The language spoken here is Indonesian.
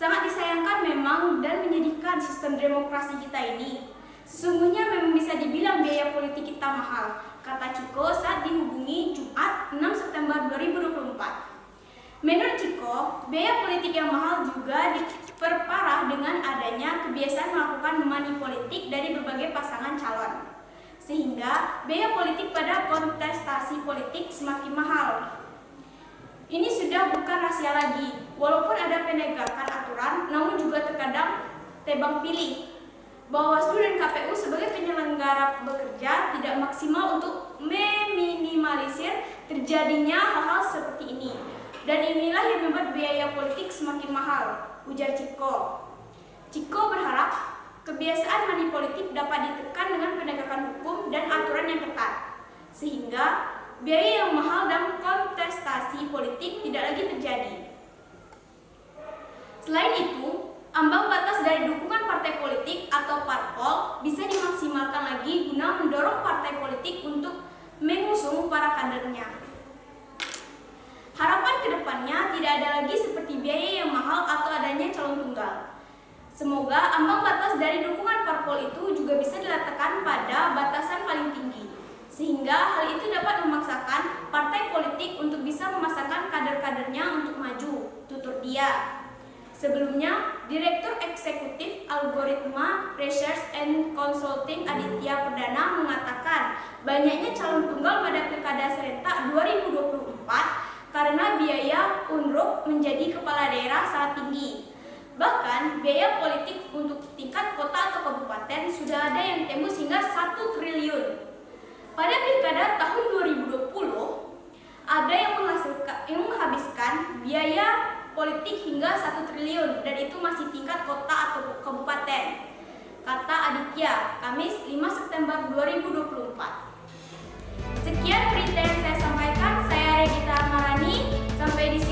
Sangat disayangkan memang dan menyedihkan sistem demokrasi kita ini. Sesungguhnya memang bisa dibilang biaya politik kita mahal, kata Ciko saat dihubungi Jumat 6 September 2024. Menurut Ciko, biaya politik yang mahal juga diperparah dengan adanya kebiasaan melakukan money politik dari berbagai pasangan calon. Sehingga biaya politik pada kontestasi politik semakin mahal. Ini sudah bukan rahasia lagi, walaupun ada penegakan aturan, namun juga terkadang tebang pilih. Bawaslu dan KPU sebagai penyelenggara bekerja tidak maksimal untuk meminimalisir terjadinya hal-hal seperti ini. Dan inilah yang membuat biaya politik semakin mahal, ujar Ciko. Ciko berharap kebiasaan money politik dapat ditekan dengan penegakan hukum dan aturan yang ketat, sehingga biaya yang mahal dalam kontestasi politik tidak lagi terjadi. Selain itu, ambang batas dari dukungan partai politik atau parpol bisa dimaksimalkan lagi guna mendorong partai politik untuk mengusung para kadernya. Harapan kedepannya tidak ada lagi seperti biaya yang mahal atau adanya calon tunggal. Semoga ambang batas dari dukungan parpol itu juga bisa diletakkan pada batasan paling tinggi, sehingga hal itu dapat memaksakan partai politik untuk bisa memasangkan kader-kadernya untuk maju, tutur dia. Sebelumnya, Direktur Eksekutif Algoritma Research and Consulting Aditya Perdana mengatakan banyaknya calon tunggal pada Pilkada Serentak 2024 karena biaya unruk menjadi kepala daerah sangat tinggi. Bahkan, biaya politik untuk tingkat kota atau kabupaten sudah ada yang tembus hingga 1 triliun. Pada Pilkada tahun 2020, ada yang menghabiskan biaya politik hingga 1 triliun dan itu masih tingkat kota atau kabupaten, kata Aditya, Kamis 5 September 2024. Sekian berita yang saya sampaikan, saya Regita Marani, sampai di sini.